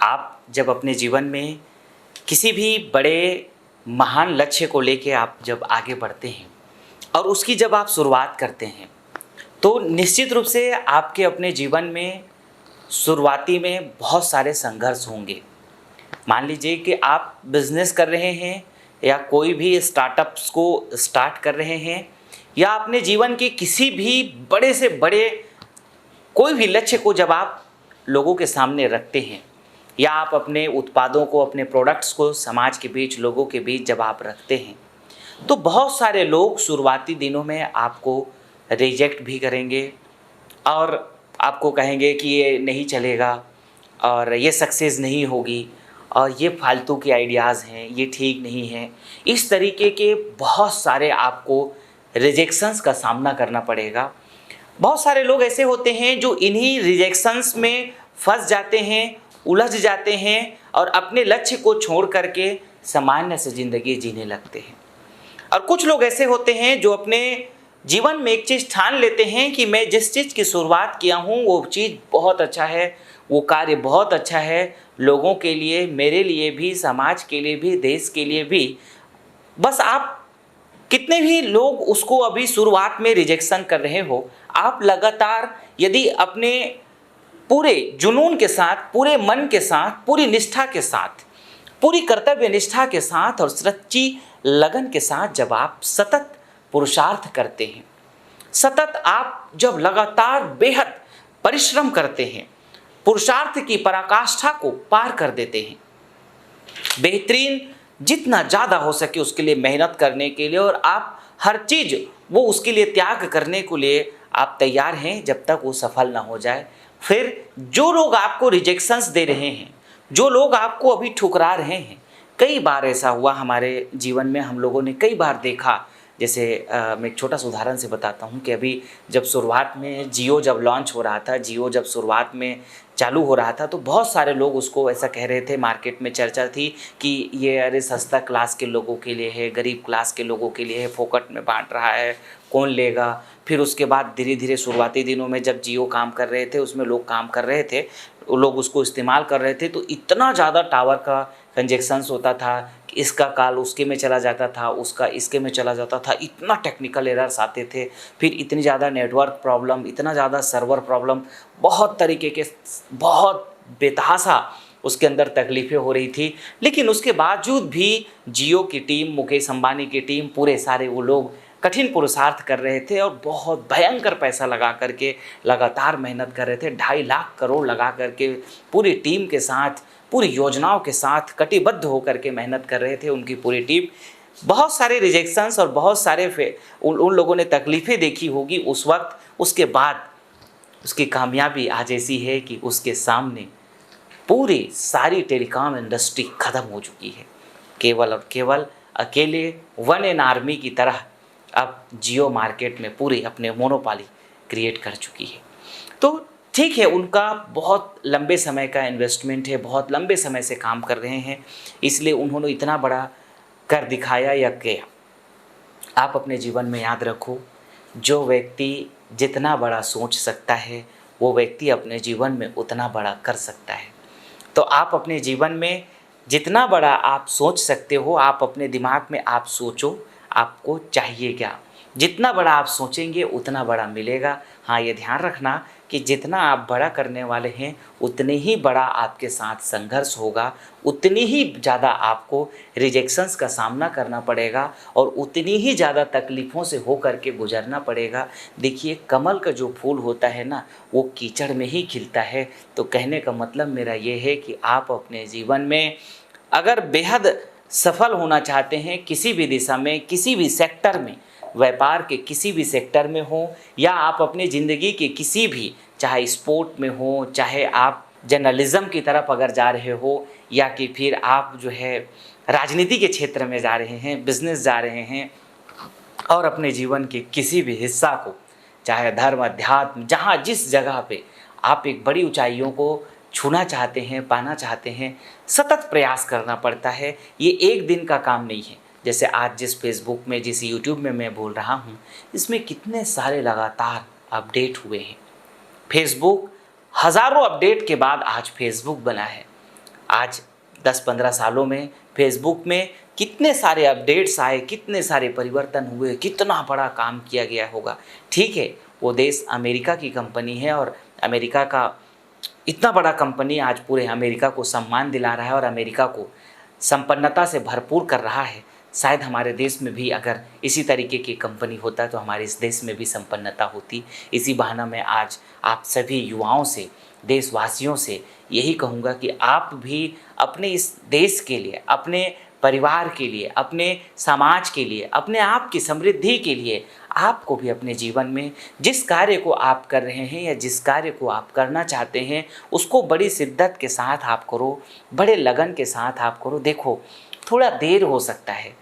आप जब अपने जीवन में किसी भी बड़े महान लक्ष्य को लेके आप जब आगे बढ़ते हैं और उसकी जब आप शुरुआत करते हैं, तो निश्चित रूप से आपके अपने जीवन में शुरुआती में बहुत सारे संघर्ष होंगे। मान लीजिए कि आप बिज़नेस कर रहे हैं या कोई भी स्टार्टअप्स को स्टार्ट कर रहे हैं, या अपने जीवन के किसी भी बड़े से बड़े कोई भी लक्ष्य को जब आप लोगों के सामने रखते हैं, या आप अपने उत्पादों को, अपने प्रोडक्ट्स को समाज के बीच, लोगों के बीच जब आप रखते हैं, तो बहुत सारे लोग शुरुआती दिनों में आपको रिजेक्ट भी करेंगे और आपको कहेंगे कि ये नहीं चलेगा और ये सक्सेस नहीं होगी और ये फालतू के आइडियाज़ हैं, ये ठीक नहीं है। इस तरीके के बहुत सारे आपको रिजेक्शंस का सामना करना पड़ेगा। बहुत सारे लोग ऐसे होते हैं जो इन्हीं रिजेक्शंस में फंस जाते हैं, उलझ जाते हैं और अपने लक्ष्य को छोड़ करके सामान्य से ज़िंदगी जीने लगते हैं। और कुछ लोग ऐसे होते हैं जो अपने जीवन में एक चीज़ ठान लेते हैं कि मैं जिस चीज़ की शुरुआत किया हूँ वो चीज़ बहुत अच्छा है, वो कार्य बहुत अच्छा है, लोगों के लिए, मेरे लिए भी, समाज के लिए भी, देश के लिए भी। बस आप कितने भी लोग उसको अभी शुरुआत में रिजेक्शन कर रहे हो, आप लगातार यदि अपने पूरे जुनून के साथ, पूरे मन के साथ, पूरी निष्ठा के साथ, पूरी कर्तव्य निष्ठा के साथ और सच्ची लगन के साथ जब आप सतत पुरुषार्थ करते हैं, सतत आप जब लगातार बेहद परिश्रम करते हैं, पुरुषार्थ की पराकाष्ठा को पार कर देते हैं, बेहतरीन जितना ज़्यादा हो सके उसके लिए मेहनत करने के लिए, और आप हर चीज़ वो उसके लिए त्याग करने के लिए आप तैयार हैं जब तक वो सफल ना हो जाए। फिर जो लोग आपको रिजेक्शंस दे रहे हैं, जो लोग आपको अभी ठुकरा रहे हैं, कई बार ऐसा हुआ हमारे जीवन में, हम लोगों ने कई बार देखा। जैसे मैं एक छोटा सा उदाहरण से बताता हूँ कि अभी जब शुरुआत में जियो जब लॉन्च हो रहा था, जियो जब शुरुआत में चालू हो रहा था, तो बहुत सारे लोग उसको ऐसा कह रहे थे, मार्केट में चर्चा थी कि ये अरे सस्ता क्लास के लोगों के लिए है, गरीब क्लास के लोगों के लिए है, फोकट में बांट रहा है, कौन लेगा। फिर उसके बाद धीरे धीरे शुरुआती दिनों में जब जियो काम कर रहे थे, उसमें लोग काम कर रहे थे, लोग उसको इस्तेमाल कर रहे थे, तो इतना ज़्यादा टावर का कंजेक्शंस होता था कि इसका कॉल उसके में चला जाता था, उसका इसके में चला जाता था, इतना टेक्निकल एरर्स आते थे, फिर इतनी ज़्यादा नेटवर्क प्रॉब्लम, इतना ज़्यादा सर्वर प्रॉब्लम, बहुत तरीके के, बहुत बेतहाशा उसके अंदर तकलीफ़ें हो रही थी। लेकिन उसके बावजूद भी जियो की टीम, मुकेश अंबानी की टीम, पूरे सारे वो लोग कठिन पुरुषार्थ कर रहे थे और बहुत भयंकर पैसा लगा करके लगातार मेहनत कर रहे थे। 2.5 लाख करोड़ लगा करके पूरी टीम के साथ, पूरी योजनाओं के साथ कटिबद्ध होकर के मेहनत कर रहे थे उनकी पूरी टीम। बहुत सारे रिजेक्शंस और बहुत सारे उन लोगों ने तकलीफ़ें देखी होगी उस वक्त। उसके बाद उसकी कामयाबी आज ऐसी है कि उसके सामने पूरी सारी टेलीकॉम इंडस्ट्री ख़त्म हो चुकी है। केवल और केवल अकेले वन एन आर्मी की तरह अब जियो मार्केट में पूरी अपने मोनोपोली क्रिएट कर चुकी है। तो ठीक है, उनका बहुत लंबे समय का इन्वेस्टमेंट है, बहुत लंबे समय से काम कर रहे हैं, इसलिए उन्होंने इतना बड़ा कर दिखाया या किया। आप अपने जीवन में याद रखो, जो व्यक्ति जितना बड़ा सोच सकता है वो व्यक्ति अपने जीवन में उतना बड़ा कर सकता है। तो आप अपने जीवन में जितना बड़ा आप सोच सकते हो, आप अपने दिमाग में आप सोचो आपको चाहिए क्या। जितना बड़ा आप सोचेंगे उतना बड़ा मिलेगा। हाँ, ये ध्यान रखना कि जितना आप बड़ा करने वाले हैं उतने ही बड़ा आपके साथ संघर्ष होगा, उतनी ही ज़्यादा आपको रिजेक्शंस का सामना करना पड़ेगा और उतनी ही ज़्यादा तकलीफ़ों से हो कर के गुजरना पड़ेगा। देखिए, कमल का जो फूल होता है ना, वो कीचड़ में ही खिलता है। तो कहने का मतलब मेरा ये है कि आप अपने जीवन में अगर बेहद सफल होना चाहते हैं, किसी भी दिशा में, किसी भी सेक्टर में, व्यापार के किसी भी सेक्टर में हो, या आप अपनी ज़िंदगी के किसी भी, चाहे स्पोर्ट में हो, चाहे आप जर्नलिज़म की तरफ अगर जा रहे हो, या कि फिर आप जो है राजनीति के क्षेत्र में जा रहे हैं, बिजनेस जा रहे हैं, और अपने जीवन के किसी भी हिस्सा को, चाहे धर्म, अध्यात्म, जहाँ जिस जगह पे आप एक बड़ी ऊंचाइयों को छूना चाहते हैं, पाना चाहते हैं, सतत प्रयास करना पड़ता है। ये एक दिन का काम नहीं है। जैसे आज जिस फेसबुक में, जिस यूट्यूब में मैं बोल रहा हूँ, इसमें कितने सारे लगातार अपडेट हुए हैं। फेसबुक हज़ारों अपडेट के बाद आज फेसबुक बना है। आज 10-15 सालों में फेसबुक में कितने सारे अपडेट्स आए, कितने सारे परिवर्तन हुए, कितना बड़ा काम किया गया होगा। ठीक है, वो देश अमेरिका की कंपनी है और अमेरिका का इतना बड़ा कंपनी आज पूरे अमेरिका को सम्मान दिला रहा है और अमेरिका को संपन्नता से भरपूर कर रहा है। शायद हमारे देश में भी अगर इसी तरीके की कंपनी होता तो हमारे इस देश में भी संपन्नता होती। इसी बहाना मैं आज आप सभी युवाओं से, देशवासियों से यही कहूँगा कि आप भी अपने इस देश के लिए, अपने परिवार के लिए, अपने समाज के लिए, अपने आप की समृद्धि के लिए आपको भी अपने जीवन में जिस कार्य को आप कर रहे हैं या जिस कार्य को आप करना चाहते हैं उसको बड़ी शिद्दत के साथ आप करो, बड़े लगन के साथ आप करो। देखो, थोड़ा देर हो सकता है,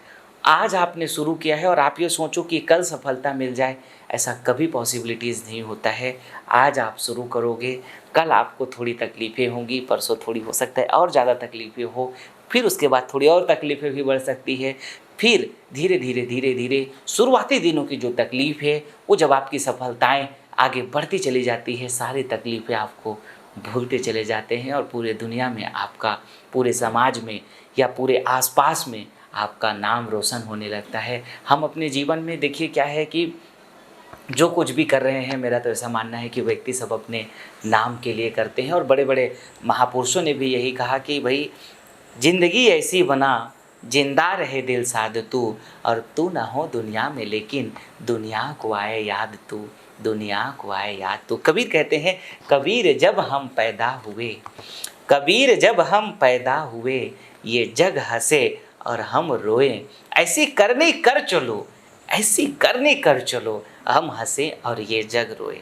आज आपने शुरू किया है और आप ये सोचो कि कल सफलता मिल जाए, ऐसा कभी पॉसिबिलिटीज़ नहीं होता है। आज आप शुरू करोगे, कल आपको थोड़ी तकलीफ़ें होंगी, परसों थोड़ी हो सकता है और ज़्यादा तकलीफ़ें हो, फिर उसके बाद थोड़ी और तकलीफ़ें भी बढ़ सकती है। फिर धीरे धीरे शुरुआती दिनों की जो तकलीफ़ है वो जब आपकी सफलताएं आगे बढ़ती चली जाती है, सारी तकलीफ़ें आपको भूलते चले जाते हैं और पूरे दुनिया में आपका, पूरे समाज में या पूरे आसपास में आपका नाम रोशन होने लगता है। हम अपने जीवन में देखिए क्या है कि जो कुछ भी कर रहे हैं, मेरा तो ऐसा मानना है कि व्यक्ति सब अपने नाम के लिए करते हैं और बड़े बड़े महापुरुषों ने भी यही कहा कि भाई जिंदगी ऐसी बना जिंदा रहे दिल साध तू, और तू ना हो दुनिया में लेकिन दुनिया को आए याद तू, दुनिया को आए याद तू। कबीर कहते हैं, कबीर जब हम पैदा हुए, कबीर जब हम पैदा हुए, ये जग हंसे और हम रोए, ऐसी करनी कर चलो, ऐसी करनी कर चलो, हम हंसे और ये जग रोए।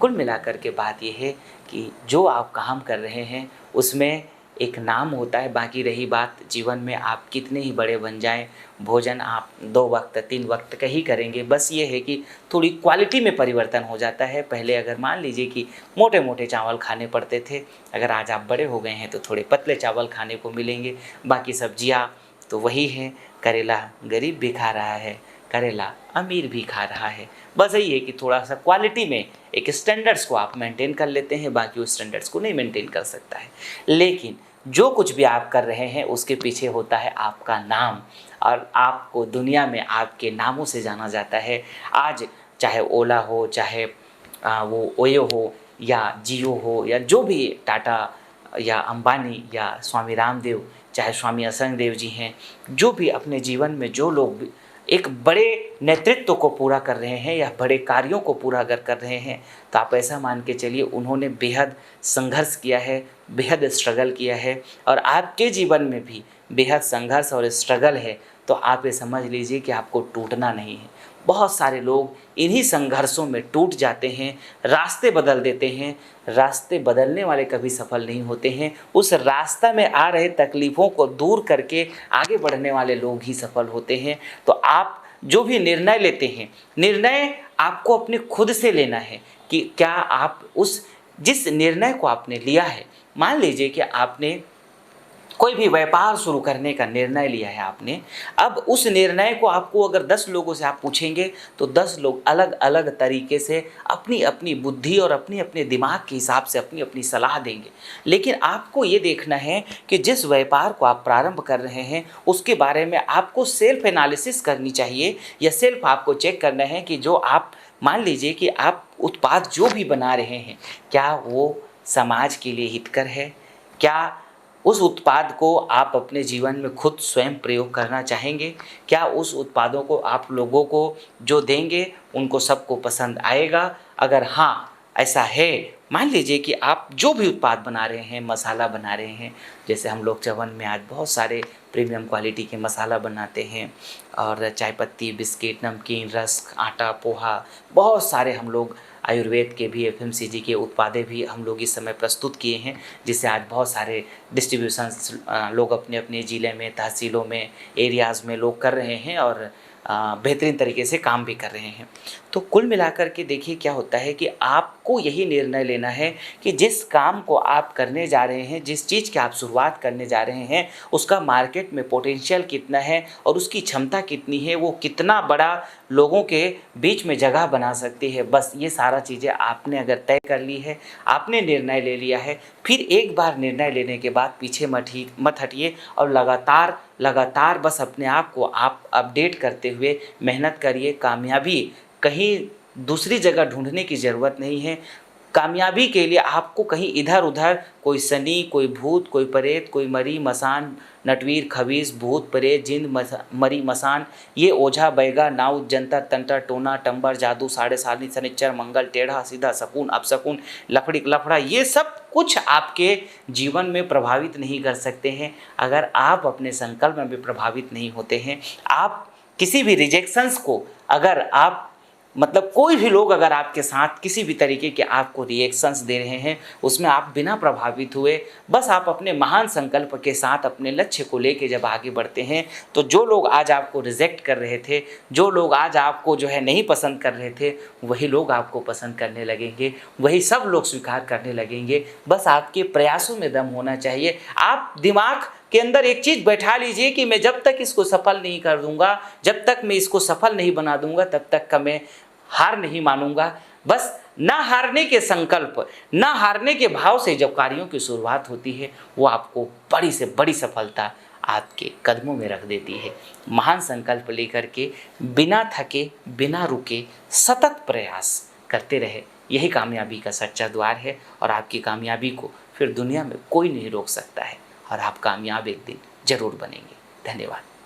कुल मिलाकर के बात यह है कि जो आप काम कर रहे हैं उसमें एक नाम होता है। बाकी रही बात जीवन में आप कितने ही बड़े बन जाएं, भोजन आप 2 वक्त 3 वक्त का ही करेंगे। बस ये है कि थोड़ी क्वालिटी में परिवर्तन हो जाता है। पहले अगर मान लीजिए कि मोटे मोटे चावल खाने पड़ते थे, अगर आज आप बड़े हो गए हैं तो थोड़े पतले चावल खाने को मिलेंगे। बाकी सब्जियाँ तो वही है, करेला गरीब भी खा रहा है, करेला अमीर भी खा रहा है। बस यही है कि थोड़ा सा क्वालिटी में एक स्टैंडर्ड्स को आप मेंटेन कर लेते हैं, बाकी उस स्टैंडर्ड्स को नहीं मेंटेन कर सकता है। लेकिन जो कुछ भी आप कर रहे हैं उसके पीछे होता है आपका नाम, और आपको दुनिया में आपके नामों से जाना जाता है। आज चाहे ओला हो, चाहे वो ओयो हो या जियो हो या जो भी टाटा या अंबानी या स्वामी रामदेव, चाहे स्वामी असंग देव जी हैं, जो भी अपने जीवन में जो लोग एक बड़े नेतृत्व को पूरा कर रहे हैं या बड़े कार्यों को पूरा अगर कर रहे हैं, तो आप ऐसा मान के चलिए उन्होंने बेहद संघर्ष किया है, बेहद स्ट्रगल किया है, और आपके जीवन में भी बेहद संघर्ष और स्ट्रगल है। तो आप ये समझ लीजिए कि आपको टूटना नहीं है। बहुत सारे लोग इन्हीं संघर्षों में टूट जाते हैं, रास्ते बदल देते हैं। रास्ते बदलने वाले कभी सफल नहीं होते हैं, उस रास्ता में आ रहे तकलीफ़ों को दूर करके आगे बढ़ने वाले लोग ही सफल होते हैं। तो आप जो भी निर्णय लेते हैं, निर्णय आपको अपने खुद से लेना है कि क्या आप उस जिस निर्णय को आपने लिया है, मान लीजिए कि आपने कोई भी व्यापार शुरू करने का निर्णय लिया है आपने, अब उस निर्णय को आपको अगर 10 लोगों से आप पूछेंगे तो 10 लोग अलग अलग तरीके से अपनी अपनी बुद्धि और अपने अपने दिमाग के हिसाब से अपनी अपनी सलाह देंगे। लेकिन आपको ये देखना है कि जिस व्यापार को आप प्रारंभ कर रहे हैं उसके बारे में आपको सेल्फ एनालिसिस करनी चाहिए, या सेल्फ आपको चेक करना है कि जो आप मान लीजिए कि आप उत्पाद जो भी बना रहे हैं, क्या वो समाज के लिए हितकर है, क्या उस उत्पाद को आप अपने जीवन में खुद स्वयं प्रयोग करना चाहेंगे, क्या उस उत्पादों को आप लोगों को जो देंगे उनको सबको पसंद आएगा। अगर हाँ ऐसा है, मान लीजिए कि आप जो भी उत्पाद बना रहे हैं, मसाला बना रहे हैं, जैसे हम लोग चवन में आज बहुत सारे प्रीमियम क्वालिटी के मसाला बनाते हैं, और चाय पत्ती, बिस्किट, नमकीन, रस्क, आटा, पोहा, बहुत सारे हम लोग आयुर्वेद के भी, एफएमसीजी के उत्पादें भी हम लोग इस समय प्रस्तुत किए हैं, जिससे आज बहुत सारे डिस्ट्रीब्यूशंस लोग अपने अपने ज़िले में, तहसीलों में, एरियाज़ में लोग कर रहे हैं और बेहतरीन तरीके से काम भी कर रहे हैं। तो कुल मिलाकर के देखिए क्या होता है कि आपको यही निर्णय लेना है कि जिस काम को आप करने जा रहे हैं, जिस चीज़ की आप शुरुआत करने जा रहे हैं, उसका मार्केट में पोटेंशियल कितना है और उसकी क्षमता कितनी है, वो कितना बड़ा लोगों के बीच में जगह बना सकती है। बस ये सारा चीज़ें आपने अगर तय कर ली है, आपने निर्णय ले लिया है, फिर एक बार निर्णय लेने के बाद पीछे मत हटिए और लगातार बस अपने आप को आप अपडेट करते हुए मेहनत करिए। कामयाबी कहीं दूसरी जगह ढूँढने की ज़रूरत नहीं है। कामयाबी के लिए आपको कहीं इधर-उधर कोई शनि, कोई भूत, कोई प्रेत, कोई मरी मसान, नटवीर खबीस, भूत प्रेत, जिन मरी मसान, ये ओझा बैगा नाउत जंतर तंत्र टोना टंबर जादू साढ़े सारनी शनिचर मंगल टेढ़ा सीधा शकुन अपशकुन लफड़ी लफड़ा, ये सब कुछ आपके जीवन में प्रभावित नहीं कर सकते हैं अगर आप अपने संकल्प में भी प्रभावित नहीं होते हैं। आप किसी भी रिजेक्शंस को अगर आप मतलब कोई भी लोग अगर आपके साथ किसी भी तरीके के आपको रिएक्शंस दे रहे हैं, उसमें आप बिना प्रभावित हुए बस आप अपने महान संकल्प के साथ अपने लक्ष्य को लेके जब आगे बढ़ते हैं, तो जो लोग आज आपको रिजेक्ट कर रहे थे, जो लोग आज आपको जो है नहीं पसंद कर रहे थे, वही लोग आपको पसंद करने लगेंगे, वही सब लोग स्वीकार करने लगेंगे। बस आपके प्रयासों में दम होना चाहिए। आप दिमाग के अंदर एक चीज़ बैठा लीजिए कि मैं जब तक इसको सफल नहीं कर दूंगा, जब तक मैं इसको सफल नहीं बना दूंगा, तब तक का मैं हार नहीं मानूंगा। बस ना हारने के संकल्प, ना हारने के भाव से जब कार्यों की शुरुआत होती है, वो आपको बड़ी से बड़ी सफलता आपके कदमों में रख देती है। महान संकल्प लेकर के बिना थके, बिना रुके सतत प्रयास करते रहे, यही कामयाबी का सच्चा द्वार है और आपकी कामयाबी को फिर दुनिया में कोई नहीं रोक सकता है और आप कामयाब एक दिन जरूर बनेंगे। धन्यवाद।